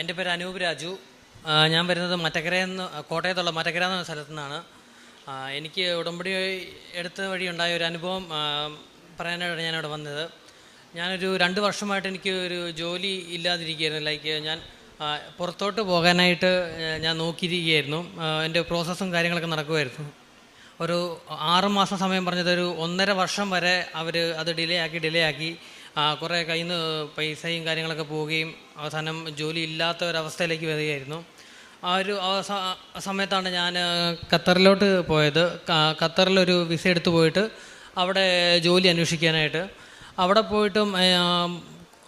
എൻ്റെ പേര് അനൂപ് രാജു. ഞാൻ വരുന്നത് മറ്റക്കരയെന്ന്, കോട്ടയത്തുള്ള മറ്റക്കര എന്ന സ്ഥലത്തു നിന്നാണ്. എനിക്ക് ഉടമ്പടി എടുത്ത വഴി ഉണ്ടായ ഒരു അനുഭവം പറയാനായിട്ടാണ് ഞാനിവിടെ വന്നത്. ഞാനൊരു 2 വർഷമായിട്ട് എനിക്ക് ഒരു ജോലി ഇല്ലാതിരിക്കുകയായിരുന്നു. ലൈക്ക് ഞാൻ പുറത്തോട്ട് പോകാനായിട്ട് ഞാൻ നോക്കിയിരിക്കുകയായിരുന്നു. എൻ്റെ പ്രോസസ്സും കാര്യങ്ങളൊക്കെ നടക്കുമായിരുന്നു. ഒരു 6 മാസം സമയം പറഞ്ഞത് ഒരു 1.5 വർഷം വരെ അവർ അത് ഡിലേ ആക്കി കുറേ കയ്യിൽ നിന്ന് പൈസയും കാര്യങ്ങളൊക്കെ പോവുകയും അവസാനം ജോലി ഇല്ലാത്ത ഒരവസ്ഥയിലേക്ക് വരികയായിരുന്നു. ആ ഒരു സമയത്താണ് ഞാൻ ഖത്തറിലോട്ട് പോയത്. ഖത്തറിലൊരു വിസ എടുത്ത് പോയിട്ട് അവിടെ ജോലി അന്വേഷിക്കാനായിട്ട്. അവിടെ പോയിട്ടും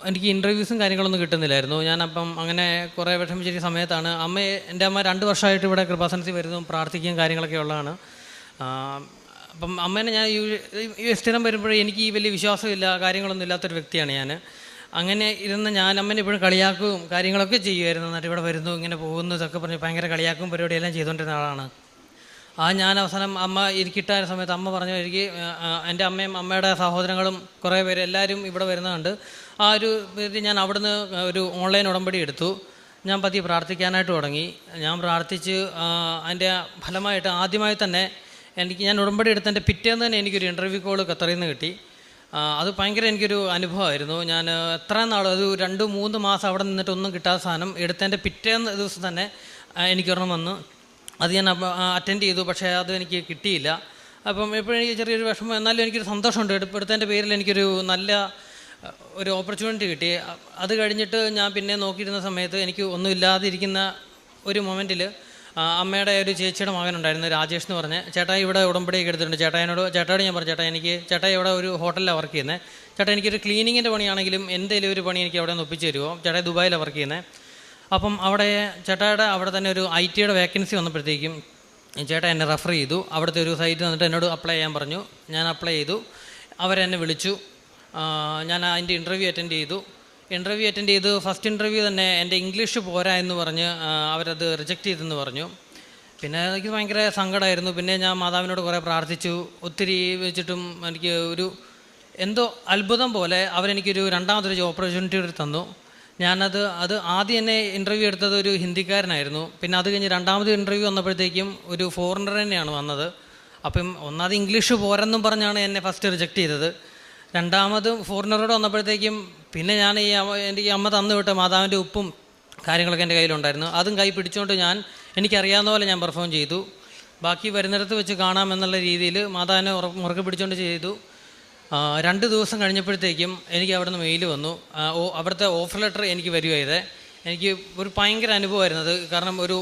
എനിക്ക് ഇൻ്റർവ്യൂസും കാര്യങ്ങളൊന്നും കിട്ടുന്നില്ലായിരുന്നു. ഞാനപ്പം അങ്ങനെ കുറേ വിഷമിച്ചിരിക്കുന്ന സമയത്താണ് എൻ്റെ അമ്മ 2 വർഷമായിട്ട് ഇവിടെ കൃപാസനത്തിൽ വരുന്നതും പ്രാർത്ഥിക്കുകയും കാര്യങ്ങളൊക്കെ ഉള്ളതാണ്. അപ്പം അമ്മേനെ ഞാൻ സ്ഥിരം വരുമ്പോഴേ എനിക്ക് ഈ വലിയ വിശ്വാസമില്ല, കാര്യങ്ങളൊന്നും ഇല്ലാത്തൊരു വ്യക്തിയാണ് ഞാൻ. അങ്ങനെ ഇരുന്ന് ഞാൻ അമ്മേനെ ഇപ്പോഴും കളിയാക്കുകയും കാര്യങ്ങളൊക്കെ ചെയ്യുമായിരുന്നു. എന്നിട്ട് ഇവിടെ വരുന്നു, ഇങ്ങനെ പോകുന്നു ഇതൊക്കെ പറഞ്ഞ് ഭയങ്കര കളിയാക്കും പരിപാടിയെല്ലാം ചെയ്തുകൊണ്ടിരുന്ന ആളാണ്. ഞാൻ അവസാനം അമ്മ ഇരിക്കിട്ടായ സമയത്ത് അമ്മ പറഞ്ഞു, എനിക്ക് എൻ്റെ അമ്മയും അമ്മയുടെ സഹോദരങ്ങളും കുറേ പേര് എല്ലാവരും ഇവിടെ വരുന്നുണ്ട്. ആ ഒരു പേര് ഞാൻ അവിടുന്ന് ഒരു ഓൺലൈൻ ഉടമ്പടി എടുത്തു. ഞാൻ പതിയെ പ്രാർത്ഥിക്കാനായിട്ട് തുടങ്ങി. ഞാൻ പ്രാർത്ഥിച്ച് അതിൻ്റെ ഫലമായിട്ട് ആദ്യമായി തന്നെ ഞാൻ ഉടമ്പടി എടുത്തതിൻ്റെ പിറ്റേന്ന് തന്നെ എനിക്കൊരു ഇൻ്റർവ്യൂ കോൾ ഖത്തറിൽ നിന്ന് കിട്ടി. അത് ഭയങ്കര എനിക്കൊരു അനുഭവമായിരുന്നു. ഞാൻ എത്ര നാൾ ഒരു 2-3 മാസം അവിടെ നിന്നിട്ടൊന്നും കിട്ടാത്ത സാധനം എടുത്തതിൻ്റെ പിറ്റേന്ന് ദിവസം തന്നെ എനിക്കൊരെണ്ണം വന്നു. അത് ഞാൻ അറ്റൻഡ് ചെയ്തു. പക്ഷേ അത് എനിക്ക് കിട്ടിയില്ല. അപ്പം എപ്പോഴും എനിക്ക് ചെറിയൊരു വിഷമം, എന്നാലും എനിക്കൊരു സന്തോഷമുണ്ട്. എടുത്തതിൻ്റെ പേരിൽ എനിക്കൊരു നല്ല ഒരു ഓപ്പർച്യൂണിറ്റി കിട്ടി. അത് കഴിഞ്ഞിട്ട് ഞാൻ പിന്നെ നോക്കിയിരുന്ന സമയത്ത് എനിക്ക് ഒന്നും ഇല്ലാതിരിക്കുന്ന ഒരു മൊമെൻറ്റിൽ അമ്മയുടെ ഒരു ചേച്ചിയുടെ മകനുണ്ടായിരുന്നു, രാജേഷ് എന്ന് പറഞ്ഞ്. ചേട്ടായി ഇവിടെ ഉടമ്പടിയൊക്കെ എടുത്തിട്ടുണ്ട്. ചേട്ടായോട് ഞാൻ പറഞ്ഞു, ചേട്ടായി ഇവിടെ ഒരു ഹോട്ടലിലാണ് വർക്ക് ചെയ്യുന്നത്. ചേട്ടാ എനിക്കൊരു ക്ലീനിങ്ങിൻ്റെ പണിയാണെങ്കിലും എന്തെങ്കിലും ഒരു പണി എനിക്ക് അവിടെ നിന്ന് ഒപ്പിച്ച് തരുമോ? ചേട്ടായി ദുബായിലാണ് വർക്ക് ചെയ്യുന്നത്. അപ്പം ചേട്ടായുടെ അവിടെ തന്നെ ഒരു IT വേക്കൻസി വന്നപ്പോഴത്തേക്കും ചേട്ടാ എന്നെ റെഫർ ചെയ്തു. അവിടുത്തെ ഒരു സൈറ്റ് വന്നിട്ട് എന്നോട് അപ്ലൈ ചെയ്യാൻ പറഞ്ഞു. ഞാൻ അപ്ലൈ ചെയ്തു. അവരെന്നെ വിളിച്ചു. ഞാൻ അതിൻ്റെ ഇൻ്റർവ്യൂ അറ്റൻഡ് ചെയ്തു. ഫസ്റ്റ് ഇൻ്റർവ്യൂ തന്നെ എൻ്റെ ഇംഗ്ലീഷ് പോരാ എന്ന് പറഞ്ഞ് അവരത് റിജക്റ്റ് ചെയ്തെന്ന് പറഞ്ഞു. പിന്നെ എനിക്ക് ഭയങ്കര സങ്കടമായിരുന്നു. പിന്നെ ഞാൻ മാതാവിനോട് കുറേ പ്രാർത്ഥിച്ചു. ഒത്തിരി വെച്ചിട്ടും എനിക്ക് ഒരു എന്തോ അത്ഭുതം പോലെ അവരെനിക്കൊരു രണ്ടാമതൊരു ഓപ്പർച്യൂണിറ്റി തന്നു. ഞാനത് ആദ്യം എന്നെ ഇൻ്റർവ്യൂ എടുത്തത് ഒരു ഹിന്ദിക്കാരനായിരുന്നു. പിന്നെ അത് കഴിഞ്ഞ് രണ്ടാമത് ഇൻ്റർവ്യൂ വന്നപ്പോഴത്തേക്കും ഒരു ഫോറിനർ തന്നെയാണ് വന്നത്. അപ്പം ഒന്നാമത് ഇംഗ്ലീഷ് പോരെന്നും പറഞ്ഞാണ് എന്നെ ഫസ്റ്റ് റിജക്റ്റ് ചെയ്തത്. രണ്ടാമത് ഫോറിനറോട് വന്നപ്പോഴത്തേക്കും പിന്നെ ഞാൻ എനിക്ക് അമ്മ തന്നു വിട്ട മാതാവിൻ്റെ ഉപ്പും കാര്യങ്ങളൊക്കെ എൻ്റെ കയ്യിലുണ്ടായിരുന്നു. അതും കൈ പിടിച്ചുകൊണ്ട് എനിക്കറിയാവുന്ന പോലെ ഞാൻ പെർഫോം ചെയ്തു. ബാക്കി വരുന്നിടത്ത് വെച്ച് കാണാമെന്നുള്ള രീതിയിൽ മാതാവിനെ മുറുകെ പിടിച്ചുകൊണ്ട് ചെയ്തു. 2 ദിവസം കഴിഞ്ഞപ്പോഴത്തേക്കും എനിക്ക് അവിടെ നിന്ന് മെയിൽ വന്നു. അവിടുത്തെ ഓഫർ ലെറ്റർ എനിക്ക് വരികയത്. എനിക്ക് ഒരു ഭയങ്കര അനുഭവമായിരുന്നത്. കാരണം ഒരു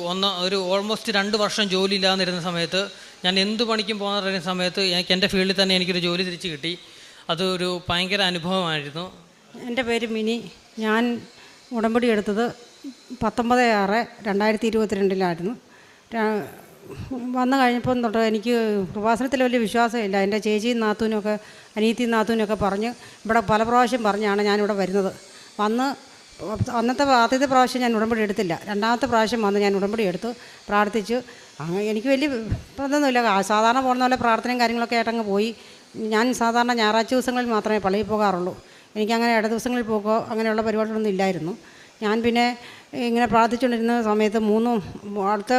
ഓൾമോസ്റ്റ് 2 വർഷം ജോലി ഇല്ലാതിരുന്ന സമയത്ത്, ഞാൻ എന്ത് പണിക്കും പോകുന്ന സമയത്ത് എൻ്റെ ഫീൽഡിൽ തന്നെ എനിക്കൊരു ജോലി തിരിച്ച് കിട്ടി. അതൊരു ഭയങ്കര അനുഭവമായിരുന്നു. എൻ്റെ പേര് മിനി. ഞാൻ ഉടമ്പടി എടുത്തത് 19/6/2022 വന്നു കഴിഞ്ഞപ്പം തൊട്ട് എനിക്ക് കൃപാസനത്തിൽ വലിയ വിശ്വാസമില്ല. എൻ്റെ ചേച്ചിയും നാത്തൂനൊക്കെ അനിയത്തിയും നാത്തൂനൊക്കെ പറഞ്ഞ് ഇവിടെ പല പ്രാവശ്യം പറഞ്ഞാണ് ഞാനിവിടെ വരുന്നത്. ആദ്യത്തെ പ്രാവശ്യം ഞാൻ ഉടമ്പടി എടുത്തില്ല. രണ്ടാമത്തെ പ്രാവശ്യം വന്ന് ഞാൻ ഉടമ്പടി എടുത്ത് പ്രാർത്ഥിച്ചു. എനിക്ക് വലിയ ഇതൊന്നുമില്ല. സാധാരണ പോകുന്ന പോലെ പ്രാർത്ഥനയും കാര്യങ്ങളൊക്കെ ആയിട്ടങ്ങ് പോയി. ഞാൻ സാധാരണ ഞായറാഴ്ച ദിവസങ്ങളിൽ മാത്രമേ പള്ളിയിൽ പോകാറുള്ളൂ. എനിക്കങ്ങനെ ഇട ദിവസങ്ങളിൽ പോകോ അങ്ങനെയുള്ള പരിപാടികളൊന്നും ഇല്ലായിരുന്നു. ഞാൻ പിന്നെ ഇങ്ങനെ പ്രാർത്ഥിച്ചുകൊണ്ടിരുന്ന സമയത്ത് അടുത്ത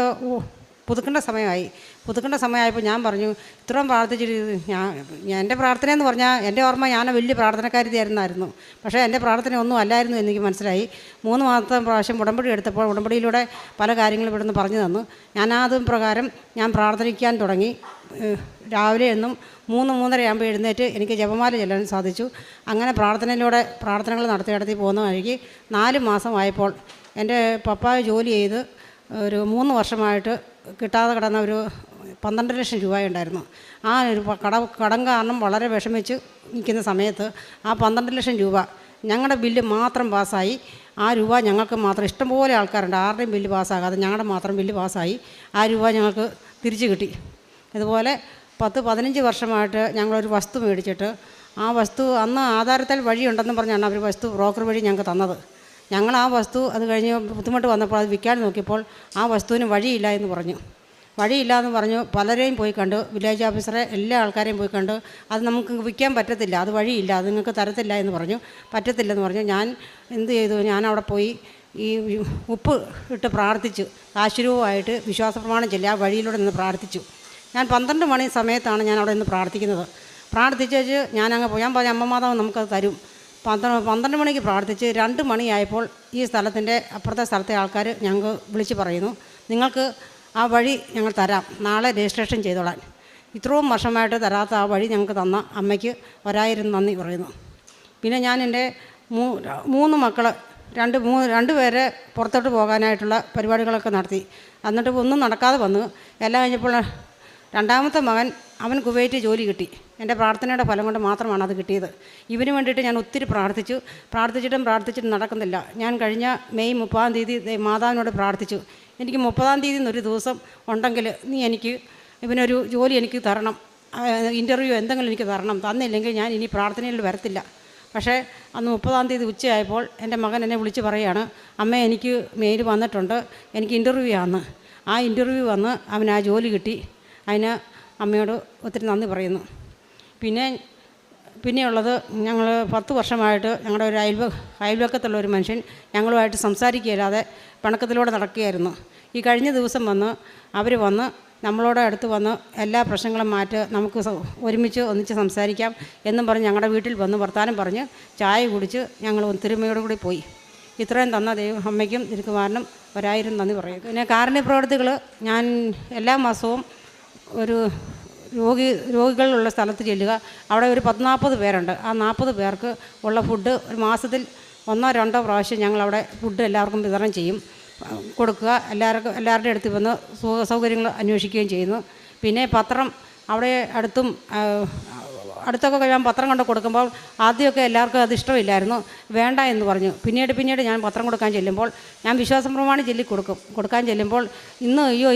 പുതുക്കേണ്ട സമയമായപ്പോൾ ഞാൻ പറഞ്ഞു, ഇത്രയും പ്രാർത്ഥിച്ചിട്ട് എൻ്റെ പ്രാർത്ഥനയെന്ന് പറഞ്ഞാൽ എൻ്റെ ഓർമ്മ ഞാൻ വലിയ പ്രാർത്ഥനക്കാരിയായിരുന്നായിരുന്നു. പക്ഷേ എൻ്റെ പ്രാർത്ഥന ഒന്നും അല്ലായിരുന്നു എനിക്ക് മനസ്സിലായി. 3 മാസത്തെ പ്രാവശ്യം ഉടമ്പടി എടുത്തപ്പോൾ ഉടമ്പടിയിലൂടെ പല കാര്യങ്ങളും ഇവിടുന്ന് പറഞ്ഞു തന്നു. അതും പ്രകാരം ഞാൻ പ്രാർത്ഥിക്കാൻ തുടങ്ങി. രാവിലെ എന്നും 3-3:30 ആകുമ്പോൾ എഴുന്നേറ്റ് എനിക്ക് ജപമാല ചെല്ലാൻ സാധിച്ചു. അങ്ങനെ പ്രാർത്ഥനകൾ നടത്തി പോകുന്ന വഴിക്ക് 4 മാസമായപ്പോൾ എൻ്റെ പപ്പായ ജോലി ചെയ്ത് ഒരു 3 വർഷമായിട്ട് കിട്ടാതെ കിടന്ന ഒരു 12 ലക്ഷം രൂപയുണ്ടായിരുന്നു. ആ ഒരു കടം കാരണം വളരെ വിഷമിച്ച് നിൽക്കുന്ന സമയത്ത് ആ 12 ലക്ഷം രൂപ ഞങ്ങളുടെ ബില്ല് മാത്രം പാസ്സായി. ആ രൂപ ഞങ്ങൾക്ക് മാത്രം, ഇഷ്ടംപോലെ ആൾക്കാരുണ്ട്, ആരുടെയും ബില്ല് പാസ്സാകാതെ ഞങ്ങളുടെ മാത്രം ബില്ല് പാസ്സായി. ആ രൂപ ഞങ്ങൾക്ക് തിരിച്ചു കിട്ടി. ഇതുപോലെ 10-15 വർഷമായിട്ട് ഞങ്ങളൊരു വസ്തു മേടിച്ചിട്ട് ആ വസ്തു അന്ന് ആധാരത്താൽ വഴിയുണ്ടെന്ന് പറഞ്ഞാണ് അവർ വസ്തു ബ്രോക്കർ വഴി ഞങ്ങൾക്ക് തന്നത്. ഞങ്ങൾ ആ വസ്തു അത് കഴിഞ്ഞ് ബുദ്ധിമുട്ട് വന്നപ്പോൾ അത് വിൽക്കാൻ നോക്കിയപ്പോൾ ആ വസ്തുവിന് വഴിയില്ല എന്ന് പറഞ്ഞു. പലരെയും പോയി കണ്ടു, വില്ലേജ് ഓഫീസറെ എല്ലാ ആൾക്കാരെയും പോയി കണ്ടു. അത് നമുക്ക് വിൽക്കാൻ പറ്റത്തില്ല, അത് വഴിയില്ല, അത് നിങ്ങൾക്ക് തരത്തില്ല എന്ന് പറഞ്ഞു. പറ്റത്തില്ലെന്ന് പറഞ്ഞു. ഞാൻ എന്ത് ചെയ്തു, ഞാൻ അവിടെ പോയി ഈ ഉപ്പ് ഇട്ട് പ്രാർത്ഥിച്ചു, ആശീർവാദമായിട്ട് വിശ്വാസപ്രമാണം ചൊല്ലി ആ വഴിയിലൂടെ നിന്ന് പ്രാർത്ഥിച്ചു. ഞാൻ 12 മണി സമയത്താണ് ഞാൻ അവിടെ നിന്ന് പ്രാർത്ഥിക്കുന്നത്. പ്രാർത്ഥിച്ചു ഞാനങ്ങ് പോയി. ഞാൻ പറഞ്ഞു അമ്മമാതാവ് നമുക്കത് തരും. 12 മണിക്ക് പ്രാർത്ഥിച്ച് 2 മണിയായപ്പോൾ ഈ സ്ഥലത്തിൻ്റെ അപ്പുറത്തെ സ്ഥലത്തെ ആൾക്കാർ ഞങ്ങൾക്ക് വിളിച്ച് പറയുന്നു, നിങ്ങൾക്ക് ആ വഴി ഞങ്ങൾ തരാം, നാളെ രജിസ്ട്രേഷൻ ചെയ്തോളാൻ. ഇത്രയും വർഷമായിട്ട് തരാത്ത ആ വഴി ഞങ്ങൾക്ക് തന്ന അമ്മയ്ക്ക് 1000 നന്ദി പറയുന്നു. പിന്നെ ഞാൻ എൻ്റെ 3 മക്കൾ 2 പേരെ പുറത്തോട്ട് പോകാനായിട്ടുള്ള പരിപാടികളൊക്കെ നടത്തി. എന്നിട്ട് ഒന്നും നടക്കാതെ വന്നു. എല്ലാം കഴിഞ്ഞപ്പോൾ രണ്ടാമത്തെ മകൻ അവൻ കുവൈറ്റ് ജോലി കിട്ടി. എൻ്റെ പ്രാർത്ഥനയുടെ ഫലം കൊണ്ട് മാത്രമാണ് അത് കിട്ടിയത്. ഇവന് വേണ്ടിയിട്ട് ഞാൻ ഒത്തിരി പ്രാർത്ഥിച്ചിട്ടും നടക്കുന്നില്ല. ഞാൻ കഴിഞ്ഞ മെയ് 30-ാം തീയതി മാതാവിനോട് പ്രാർത്ഥിച്ചു, എനിക്ക് 30-ാം തീയതി ഒരു ദിവസം ഉണ്ടെങ്കിൽ നീ എനിക്ക് ഇവനൊരു ജോലി എനിക്ക് തരണം, ഇൻ്റർവ്യൂ എന്തെങ്കിലും എനിക്ക് തരണം, തന്നില്ലെങ്കിൽ ഞാൻ ഇനി പ്രാർത്ഥനയിൽ വരത്തില്ല. പക്ഷേ അന്ന് 30-ാം തീയതി ഉച്ചയായപ്പോൾ എൻ്റെ മകൻ എന്നെ വിളിച്ച് പറയുകയാണ്, അമ്മ എനിക്ക് മെയിൽ വന്നിട്ടുണ്ട്, എനിക്ക് ഇൻ്റർവ്യൂ ആണ്. ആ ഇൻ്റർവ്യൂ വന്ന് അവന് ആ ജോലി കിട്ടി. അതിന് അമ്മയോട് ഒത്തിരി നന്ദി പറയുന്നു. പിന്നെയുള്ളത് ഞങ്ങൾ 10 വർഷമായിട്ട് ഞങ്ങളുടെ ഒരു അയൽവക്കത്തുള്ള ഒരു മനുഷ്യൻ ഞങ്ങളുമായിട്ട് സംസാരിക്കുകയില്ലാതെ പിണക്കത്തിലൂടെ നടക്കുകയായിരുന്നു. ഈ കഴിഞ്ഞ ദിവസം അവർ വന്ന് നമ്മളോട് അടുത്ത് വന്ന് എല്ലാ പ്രശ്നങ്ങളും മാറ്റി നമുക്ക് ഒന്നിച്ച് സംസാരിക്കാം എന്നും പറഞ്ഞ് ഞങ്ങളുടെ വീട്ടിൽ വന്ന് വർത്താനം പറഞ്ഞ് ചായ കുടിച്ച് ഞങ്ങൾ ഒത്തൊരുമയോടു കൂടി പോയി. ഇത്രയും തന്ന അമ്മയ്ക്കും തിരുക്കുമാരനും 1000 നന്ദി പറയും. പിന്നെ കാരുണ്യ പ്രവർത്തികൾ ഞാൻ എല്ലാ മാസവും ഒരു രോഗികളുള്ള സ്ഥലത്ത് ചെല്ലുക. അവിടെ ഒരു 40 പേരുണ്ട്. ആ 40 പേർക്ക് ഉള്ള ഫുഡ് ഒരു മാസത്തിൽ 1-2 പ്രാവശ്യം ഞങ്ങളവിടെ ഫുഡ് എല്ലാവർക്കും വിതരണം ചെയ്യും, കൊടുക്കുക. എല്ലാവരുടെ അടുത്ത് വന്ന് സൗകര്യങ്ങൾ അന്വേഷിക്കുകയും ചെയ്യുന്നു. പിന്നെ പത്രം അവിടെ അടുത്തൊക്കെ ഞാൻ പത്രം കൊണ്ട് കൊടുക്കുമ്പോൾ ആദ്യമൊക്കെ എല്ലാവർക്കും അത് ഇഷ്ടമില്ലായിരുന്നു, വേണ്ട എന്ന് പറഞ്ഞു. പിന്നീട് ഞാൻ പത്രം കൊടുക്കാൻ ചെല്ലുമ്പോൾ ഞാൻ വിശ്വാസം പ്രമാണം കൊടുക്കാൻ ചെല്ലുമ്പോൾ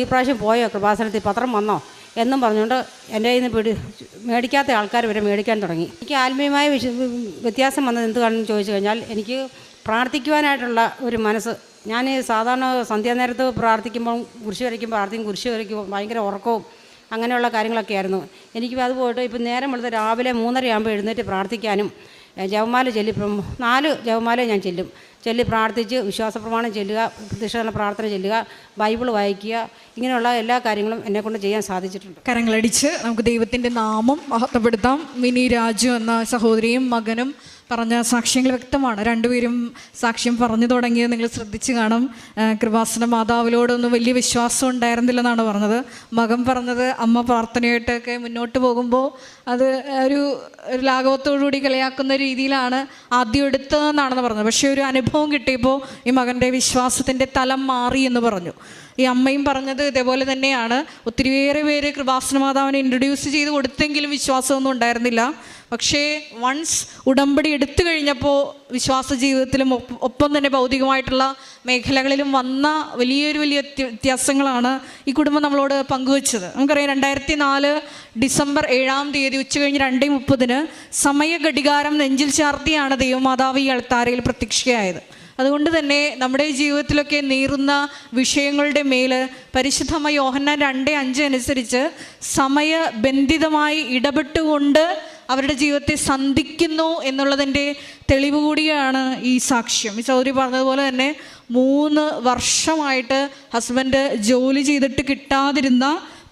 ഈ പ്രാവശ്യം പോയോ കൃപാസനത്തിൽ പത്രം വന്നോ എന്നും പറഞ്ഞുകൊണ്ട് എൻ്റെ കയ്യിൽ നിന്ന് മേടിക്കാത്ത ആൾക്കാർ വരെ മേടിക്കാൻ തുടങ്ങി. എനിക്ക് ആത്മീയമായ വ്യത്യാസം വന്നത് എന്താണെന്ന് ചോദിച്ചു കഴിഞ്ഞാൽ, എനിക്ക് പ്രാർത്ഥിക്കുവാനായിട്ടുള്ള ഒരു മനസ്സ്. ഞാൻ സാധാരണ സന്ധ്യാനേരത്ത് പ്രാർത്ഥിക്കുമ്പോൾ കുരിശ് വരയ്ക്കുമ്പോൾ ഭയങ്കര ഉറക്കവും അങ്ങനെയുള്ള കാര്യങ്ങളൊക്കെ ആയിരുന്നു. എനിക്ക് അത് പോയിട്ട് ഇപ്പം നേരം വെളുത്ത് രാവിലെ 3:30 എഴുന്നേറ്റ് പ്രാർത്ഥിക്കാനും ജപമാല ചൊല്ലി 4 ജപമാല ഞാൻ ചൊല്ലി പ്രാർത്ഥിച്ച് വിശ്വാസപ്രമാണം ചൊല്ലുക, പ്രതിഷ്ഠാന പ്രാർത്ഥന ചൊല്ലുക, ബൈബിൾ വായിക്കുക, ഇങ്ങനെയുള്ള എല്ലാ കാര്യങ്ങളും എന്നെക്കൊണ്ട് ചെയ്യാൻ സാധിച്ചിട്ടുണ്ട്. കരങ്ങളടിച്ച് നമുക്ക് ദൈവത്തിൻ്റെ നാമം മഹത്വപ്പെടുത്താം. മിനി രാജു എന്ന സഹോദരിയും മകനും പറഞ്ഞ സാക്ഷ്യങ്ങൾ വ്യക്തമാണ്. രണ്ടുപേരും സാക്ഷ്യം പറഞ്ഞു തുടങ്ങിയത് നിങ്ങൾ ശ്രദ്ധിച്ച് കാണും. കൃപാസന മാതാവിലോടൊന്നും വലിയ വിശ്വാസം ഉണ്ടായിരുന്നില്ലെന്നാണ് പറഞ്ഞത്. മകൻ പറഞ്ഞത് അമ്മ പ്രാർത്ഥനയായിട്ടൊക്കെ മുന്നോട്ട് പോകുമ്പോൾ അത് ഒരു ലാഘവത്തോടുകൂടി കളിയാക്കുന്ന രീതിയിലാണ് ആദ്യം എടുത്തതെന്നാണെന്ന് പറഞ്ഞത്. പക്ഷേ ഒരു അനുഭവം കിട്ടിയപ്പോൾ ഈ മകൻ്റെ വിശ്വാസത്തിൻ്റെ തലം മാറി എന്ന് പറഞ്ഞു. ഈ അമ്മയും പറഞ്ഞത് ഇതേപോലെ തന്നെയാണ്. ഒത്തിരിയേറെ പേര് കൃപാസന മാതാവിനെ ഇൻട്രൊഡ്യൂസ് ചെയ്ത് കൊടുത്തെങ്കിലും വിശ്വാസമൊന്നും ഉണ്ടായിരുന്നില്ല. പക്ഷേ വൺസ് ഉടമ്പടി എടുത്തു കഴിഞ്ഞപ്പോൾ വിശ്വാസ ജീവിതത്തിലും ഒപ്പം തന്നെ ഭൗതികമായിട്ടുള്ള മേഖലകളിലും വന്ന വലിയ വ്യത്യാസങ്ങളാണ് ഈ കുടുംബം നമ്മളോട് പങ്കുവച്ചത്. നമുക്കറിയാം 2004 ഡിസംബർ 7-ാം തീയതി ഉച്ചകഴിഞ്ഞ് 2:30 സമയഘടികാരം നെഞ്ചിൽ ചാർത്തിയാണ് ദൈവമാതാവ് ഈ അൾത്താരയിൽ പ്രത്യക്ഷയായത്. അതുകൊണ്ട് തന്നെ നമ്മുടെ ജീവിതത്തിലൊക്കെ നീറുന്ന വിഷയങ്ങളുടെ മേൽ പരിശുദ്ധമായ യോഹന്നാൻ 2:5 അനുസരിച്ച് സമയബന്ധിതമായി ഇടപെട്ടുകൊണ്ട് അവരുടെ ജീവിതത്തെ സന്ധിക്കുന്നു എന്നുള്ളതിൻ്റെ തെളിവ് കൂടിയാണ് ഈ സാക്ഷ്യം. ഈ സഹോദരി പറഞ്ഞതുപോലെ തന്നെ 3 വർഷമായിട്ട് ഹസ്ബൻഡ് ജോലി ചെയ്തിട്ട് കിട്ടാതിരുന്ന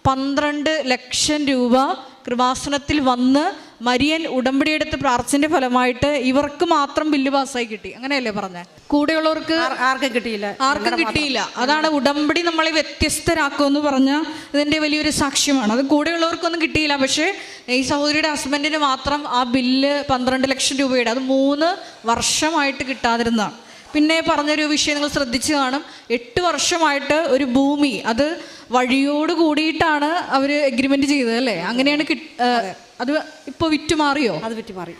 12 ലക്ഷം രൂപ കൃപാസനത്തിൽ വന്ന് മരിയൻ ഉടമ്പടിയെടുത്ത് പ്രാർത്ഥനയുടെ ഫലമായിട്ട് ഇവർക്ക് മാത്രം ബില്ല് പാസ്സായി കിട്ടി. അങ്ങനെയല്ലേ പറഞ്ഞത്? കൂടെയുള്ളവർക്ക് ആർക്കും കിട്ടിയില്ല. അതാണ് ഉടമ്പടി നമ്മളെ വ്യത്യസ്തരാക്കുമെന്ന് പറഞ്ഞ ഇതിൻ്റെ വലിയൊരു സാക്ഷ്യമാണ്. അത് കൂടെയുള്ളവർക്കൊന്നും കിട്ടിയില്ല. പക്ഷേ ഈ സഹോദരിയുടെ ഹസ്ബൻഡിന് മാത്രം ആ ബില്ല് 12 ലക്ഷം രൂപയുടെ, അത് 3 വർഷമായിട്ട് കിട്ടാതിരുന്നതാണ്. പിന്നെ പറഞ്ഞൊരു വിഷയം നിങ്ങൾ ശ്രദ്ധിച്ചു കാണും. 8 വർഷമായിട്ട് ഒരു ഭൂമി, അത് വഴിയോട് കൂടിയിട്ടാണ് അവർ എഗ്രിമെന്റ് ചെയ്തത് അല്ലേ? അങ്ങനെയാണ് അത് ഇപ്പോൾ വിറ്റുമാറിയോ? അത് വിറ്റുമാറി.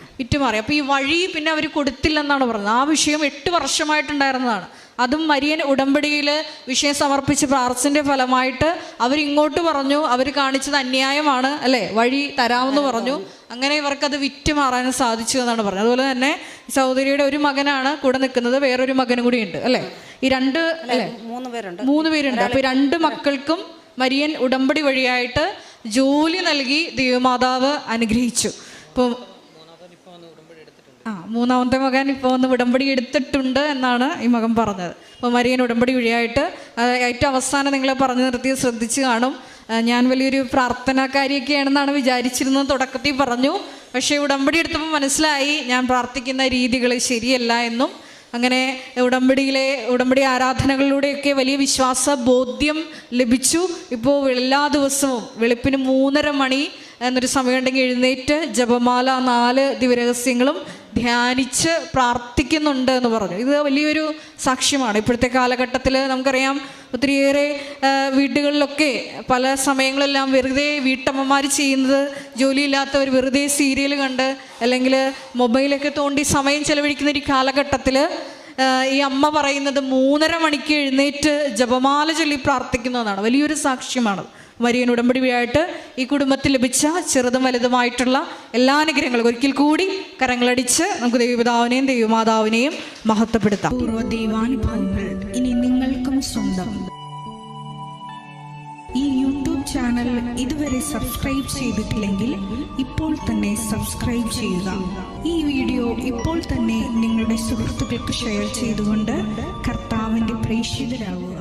അപ്പോൾ ഈ വഴി പിന്നെ അവർ കൊടുത്തില്ലെന്നാണ് പറഞ്ഞത്. ആ വിഷയം 8 വർഷമായിട്ടുണ്ടായിരുന്നതാണ്. അതും മരിയൻ ഉടമ്പടിയിൽ വിഷയം സമർപ്പിച്ച് പ്രാർത്ഥനയുടെ ഫലമായിട്ട് അവരിങ്ങോട്ട് പറഞ്ഞു, അവർ കാണിച്ചത് അന്യായമാണ് അല്ലേ, വഴി തരാമെന്ന് പറഞ്ഞു. അങ്ങനെ ഇവർക്കത് വിറ്റുമാറാനും സാധിച്ചു എന്നാണ് പറഞ്ഞത്. അതുപോലെ തന്നെ സഹോദരിയുടെ ഒരു മകനാണ് കൂടെ നിൽക്കുന്നത്, വേറൊരു മകനും കൂടി ഉണ്ട് അല്ലേ? ഈ 3 പേരുണ്ട്. അപ്പോൾ 2 മക്കൾക്കും മരിയൻ ഉടമ്പടി വഴിയായിട്ട് ജോലി നൽകി ദൈവമാതാവ് അനുഗ്രഹിച്ചു. ഇപ്പോൾ മൂന്നാമത്തെ മകൻ ഇപ്പോൾ ഒന്ന് ഉടമ്പടി എടുത്തിട്ടുണ്ട് എന്നാണ് ഈ മകൻ പറഞ്ഞത്. അപ്പോൾ മരിയൻ ഉടമ്പടി വഴിയായിട്ട് ഏറ്റവും അവസാനം നിങ്ങൾ പറഞ്ഞു നിർത്തിയത് ശ്രദ്ധിച്ച് കാണും. ഞാൻ വലിയൊരു പ്രാർത്ഥനാകാരിയൊക്കെയാണെന്നാണ് വിചാരിച്ചിരുന്നത്, തുടക്കത്തിൽ പറഞ്ഞു. പക്ഷേ ഉടമ്പടി എടുത്തപ്പോൾ മനസ്സിലായി ഞാൻ പ്രാർത്ഥിക്കുന്ന രീതികൾ ശരിയല്ല എന്നും. അങ്ങനെ ഉടമ്പടി ആരാധനകളിലൂടെയൊക്കെ വലിയ വിശ്വാസ ബോധ്യം ലഭിച്ചു. ഇപ്പോൾ എല്ലാ ദിവസവും വെളുപ്പിന് 3:30 മണി എന്നൊരു സമയമുണ്ടെങ്കിൽ എഴുന്നേറ്റ് ജപമാല 4 ദിവരഹസ്യങ്ങളും ധ്യാനിച്ച് പ്രാർത്ഥിക്കുന്നുണ്ട് എന്ന് പറഞ്ഞു. ഇത് വലിയൊരു സാക്ഷ്യമാണ്. ഇപ്പോഴത്തെ കാലഘട്ടത്തിൽ നമുക്കറിയാം ഒത്തിരിയേറെ വീടുകളിലൊക്കെ പല സമയങ്ങളെല്ലാം വെറുതെ വീട്ടമ്മമാർ ചെയ്യുന്നത്, ജോലിയില്ലാത്തവർ വെറുതെ സീരിയൽ കണ്ട് അല്ലെങ്കിൽ മൊബൈലൊക്കെ തോണ്ടി സമയം ചെലവഴിക്കുന്ന ഒരു കാലഘട്ടത്തിൽ ഈ അമ്മ പറയുന്നത് 3:30 മണിക്ക് എഴുന്നേറ്റ് ജപമാല ചൊല്ലി പ്രാർത്ഥിക്കുന്നതാണ്. വലിയൊരു സാക്ഷ്യമാണ്. മരിയൻ ഉടമ്പടി വഴിയായിട്ട് ഈ കുടുംബത്തിൽ ലഭിച്ച ചെറുതും വലുതുമായിട്ടുള്ള എല്ലാ അനുഗ്രഹങ്ങളും ഒരിക്കൽ കൂടി കരങ്ങളടിച്ച് നമുക്ക് ദൈവപിതാവിനെയും ദൈവമാതാവിനെയും മഹത്വപ്പെടുത്താം. പൂർവ്വ ദൈവാനുഭവങ്ങൾ ഇനി നിങ്ങൾക്കും സ്വന്തം. ഈ യൂട്യൂബ് ചാനൽ ഇതുവരെ സബ്സ്ക്രൈബ് ചെയ്തിട്ടില്ലെങ്കിൽ ഇപ്പോൾ തന്നെ സബ്സ്ക്രൈബ് ചെയ്യുക. ഈ വീഡിയോ ഇപ്പോൾ തന്നെ നിങ്ങളുടെ സുഹൃത്തുക്കൾക്ക് ഷെയർ ചെയ്തുകൊണ്ട് കർത്താവിൻ്റെ പ്രേക്ഷിതരാകുക.